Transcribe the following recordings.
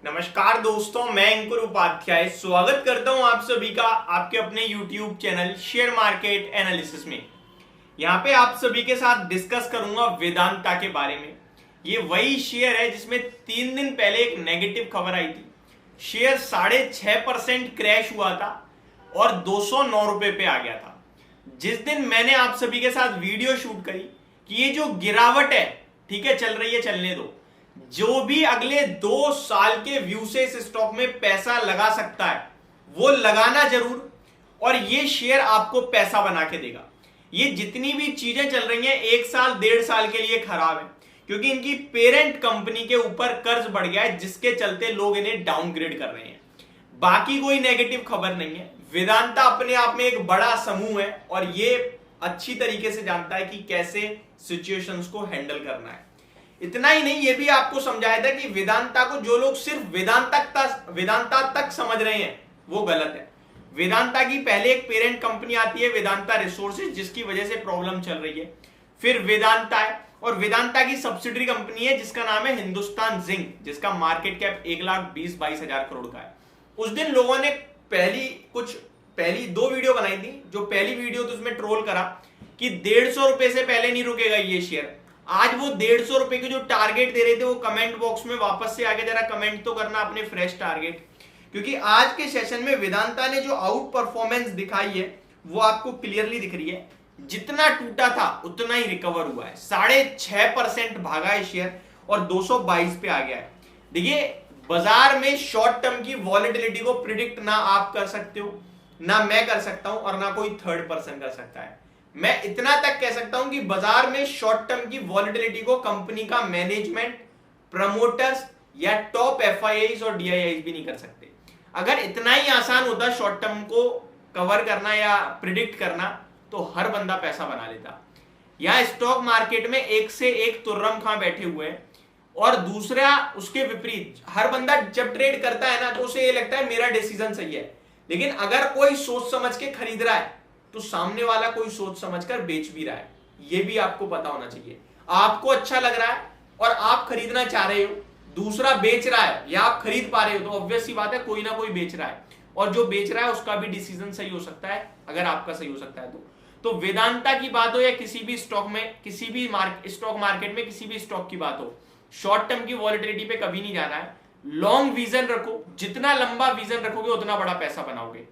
नमस्कार दोस्तों, मैं अंकुर उपाध्याय स्वागत करता हूं आप सभी का आपके अपने YouTube channel share market analysis में। यहां पे आप सभी के साथ डिस्कस करूंगा वेदांता के बारे में। ये वही शेयर है जिसमें 3 दिन पहले एक नेगेटिव खबर आई थी। शेयर 6.5% क्रैश हुआ था और 209 रुपए पे आ गया था। जिस दिन मैंने आप सभी के साथ वीडियो शूट करी कि ये जो गिरावट है, ठीक है, चल रही है, चलने दो, जो भी अगले 2 साल के व्यू से इस स्टॉक में पैसा लगा सकता है वो लगाना जरूर, और ये शेयर आपको पैसा बना के देगा। ये जितनी भी चीजें चल रही हैं 1 साल 1.5 साल के लिए खराब है, क्योंकि इनकी पेरेंट कंपनी के ऊपर कर्ज बढ़ गया है, जिसके चलते लोग इन्हें डाउनग्रेड कर रहे हैं। बाकी कोई नेगेटिव खबर नहीं है। वेदांता अपने आप में एक बड़ा समूह है और ये अच्छी तरीके से जानता है कि कैसे सिचुएशंस को हैंडल करना है। इतना ही नहीं, ये भी आपको समझाया था कि वेदांता को जो लोग सिर्फ वेदांता तक समझ रहे हैं वो गलत है। वेदांता की पहले एक पेरेंट कंपनी आती है, वेदांता रिसोर्सेज, जिसकी वजह से प्रॉब्लम चल रही है। फिर वेदांता है और वेदांता की सब्सिडरी कंपनी है जिसका नाम है हिंदुस्तान जिंक, जिसका मार्केट कैप 1,20,22,000 करोड़ का है। उस दिन लोगों ने पहली 2 वीडियो बनाई थी। जो पहली वीडियो थी उसमें ट्रोल करा कि 150 रुपए से पहले नहीं रुकेगा ये शेयर। आज वो 150 रुपए के जो टारगेट दे रहे थे वो कमेंट बॉक्स में वापस से आके जरा कमेंट तो करना अपने फ्रेश टारगेट, क्योंकि आज के सेशन में वेदांता ने जो आउट परफॉर्मेंस दिखाई है वो आपको क्लियरली दिख रही है। जितना टूटा था उतना ही रिकवर हुआ है। 6.5% भागा है शेयर और 222 पे आ गया है। देखिए, बाजार में शॉर्ट टर्म की वॉलेटिलिटी को प्रिडिक्ट ना आप कर सकते हो, ना मैं कर सकता हूं, और ना कोई थर्ड पर्सन कर सकता है। मैं इतना तक कह सकता हूं कि बाजार में शॉर्ट टर्म की वॉलेटिलिटी को कंपनी का मैनेजमेंट, प्रमोटर्स या टॉप एफआईआईज और डीआईआईज भी नहीं कर सकते। अगर इतना ही आसान होता शॉर्ट टर्म को कवर करना या प्रिडिक्ट करना, तो हर बंदा पैसा बना लेता। यहां स्टॉक मार्केट में एक से एक तुर्रम खां बैठे हुए हैं, और दूसरा उसके विपरीत हर बंदा जब ट्रेड करता है ना तो उसे ये लगता है मेरा डिसीजन सही है। लेकिन अगर कोई सोच समझ के खरीद रहा है तो सामने वाला कोई सोच समझकर बेच भी रहा है। यह भी आपको पता होना चाहिए। आपको अच्छा लग रहा है और आप खरीदना चाह रहे हो, दूसरा बेच रहा है या आप खरीद पा रहे हो, तो ऑब्वियस सी बात है कोई ना कोई बेच रहा है, और जो बेच रहा है उसका भी डिसीजन सही हो सकता है अगर आपका सही हो सकता है तो वेदांता की बात हो या किसी भी स्टॉक में, किसी भी स्टॉक मार्केट में किसी भी स्टॉक की बात हो, शॉर्ट टर्म की वॉलेटिलिटी पे कभी नहीं जाना है। लॉन्ग विजन रखो, जितना लंबा विजन रखोगे उतना बड़ा पैसा बनाओगे।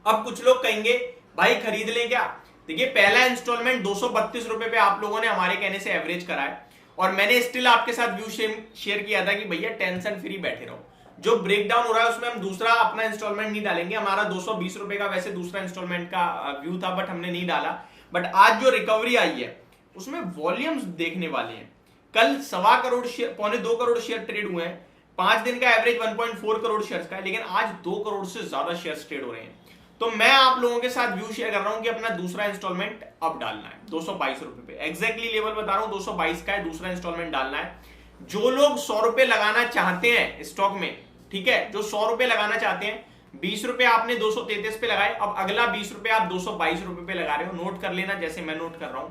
अब कुछ लोग कहेंगे भाई खरीद लें क्या? देखिए, पहला इंस्टॉलमेंट 232 रुपए पे आप लोगों ने हमारे कहने से एवरेज करा है, और मैंने स्टिल आपके साथ व्यू शेयर किया था कि भैया टेंशन फ्री बैठे रहो। जो ब्रेकडाउन हो रहा है उसमें हम दूसरा अपना इंस्टॉलमेंट नहीं डालेंगे। हमारा 220 रुपए का वैसे दूसरा इंस्टॉलमेंट का व्यू था, बट हमने नहीं डाला। बट आज जो रिकवरी आई है उसमें वॉल्यूम्स देखने वाले हैं। कल 1.25 crore share, 1.25 crore share trade हुए हैं। 5 दिन का एवरेज 1.4 करोड़ शेयर का है, लेकिन आज 2 करोड़ से ज्यादा शेयर ट्रेड हो रहे हैं। तो मैं आप लोगों के साथ व्यू शेयर कर रहा हूं कि अपना दूसरा इंस्टॉलमेंट अब डालना है 222 रुपए पे। एग्जैक्टली लेवल बता रहा हूं, 222 का है, दूसरा इंस्टॉलमेंट डालना है। जो लोग 100 रुपए लगाना चाहते हैं स्टॉक में, ठीक है, जो 100 रुपए लगाना चाहते हैं, 20 रुपए आपने 233 पे लगाए, अब अगला 20 रुपए आप 222 रुपए पे लगा रहे हो। नोट कर लेना जैसे मैं नोट कर रहा हूं।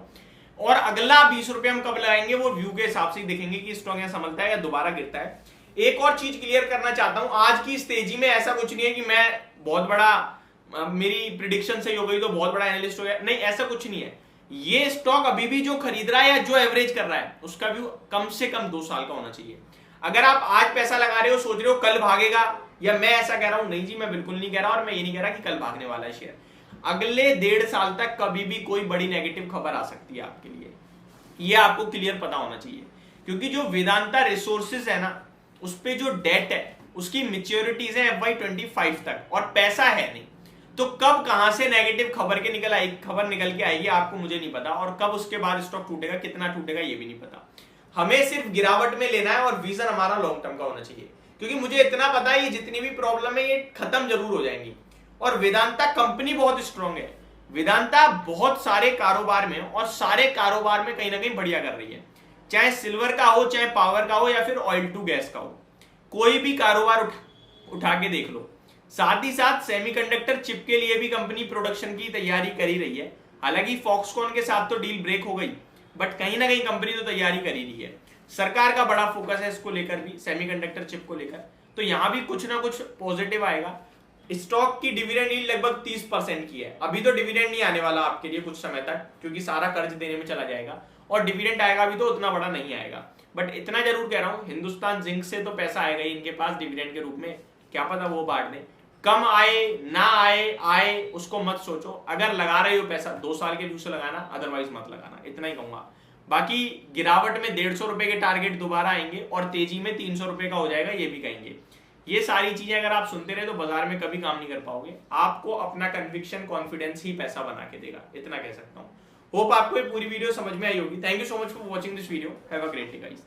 और अगला 20 रुपए हम कब लगाएंगे वो व्यू के हिसाब से देखेंगे कि स्टॉक यहां संभलता है या दोबारा गिरता है। एक और चीज क्लियर करना चाहता हूं, आज की इस तेजी में ऐसा कुछ नहीं है कि मैं बहुत बड़ा, मेरी प्रिडिक्शन सही हो गई तो बहुत बड़ा एनालिस्ट हो गया, नहीं, ऐसा कुछ नहीं है। ये स्टॉक अभी भी जो खरीद रहा है या जो एवरेज कर रहा है उसका व्यू कम से कम 2 साल का होना चाहिए। अगर आप आज पैसा लगा रहे हो, सोच रहे हो कल भागेगा, या मैं ऐसा कह रहा हूं, नहीं जी, मैं बिल्कुल नहीं कह रहा, और मैं ये नहीं कह रहा कि कल भागने वाला है शेयर। अगले 1.5 साल तक कभी भी कोई बड़ी नेगेटिव खबर आ सकती है आपके लिए, ये आपको क्लियर पता होना चाहिए। क्योंकि जो वेदांता रिसोर्सेज है ना, उस पर जो डेट है उसकी मेच्योरिटीज है FY 25 तक, और पैसा है नहीं। तो कब कहां से नेगेटिव खबर निकल के आएगी आपको, मुझे नहीं पता, और कब उसके बाद स्टॉक टूटेगा, कितना टूटेगा, ये भी नहीं पता। हमें सिर्फ गिरावट में लेना है और विजन हमारा लॉन्ग टर्म का होना चाहिए, क्योंकि मुझे इतना पता है ये जितनी भी प्रॉब्लम है ये खत्म जरूर हो जाएंगी। और वेदांता कंपनी बहुत स्ट्रांग है। वेदांता बहुत सारे कारोबार में, और सारे कारोबार में कहीं ना कहीं बढ़िया कर रही है, चाहे सिल्वर का हो, चाहे पावर का हो, या फिर ऑयल टू गैस का हो। कोई भी कारोबार उठा के देख लो। साथ ही साथ सेमीकंडक्टर चिप के लिए भी कंपनी प्रोडक्शन की तैयारी कर ही रही है। हालांकि फॉक्सकॉन के साथ तो डील ब्रेक हो गई, बट कहीं ना कहीं कंपनी तो तैयारी कर ही रही है। सरकार का बड़ा फोकस है इसको लेकर भी, सेमीकंडक्टर चिप को लेकर, तो यहां भी कुछ ना कुछ पॉजिटिव आएगा। स्टॉक की डिविडेंड यील्ड लगभग 30% की है। अभी तो डिविडेंड नहीं आने वाला आपके लिए कुछ समय तक, क्योंकि सारा कर्ज देने में चला जाएगा, और डिविडेंड आएगा भी तो उतना बड़ा नहीं आएगा। बट इतना जरूर कह रहा हूं, हिंदुस्तान जिंक से तो पैसा आएगा ही इनके पास डिविडेंड के रूप में, क्या पता वो बांट दें। कम आए ना आए, आए उसको मत सोचो। अगर लगा रहे हो पैसा 2 साल के व्यू से लगाना, अदरवाइज मत लगाना, इतना ही कहूंगा। बाकी गिरावट में 150 रुपए के टारगेट दोबारा आएंगे और तेजी में 300 रुपए का हो जाएगा, ये भी कहेंगे। ये सारी चीजें अगर आप सुनते रहे तो बाजार में कभी काम नहीं कर पाओगे। आपको अपना कन्विक्शन, कॉन्फिडेंस ही पैसा बना के देगा, इतना कह सकता हूं। होप आपको ये पूरी वीडियो समझ में आई होगी। Thank you so much for watching this video. Have a great day guys.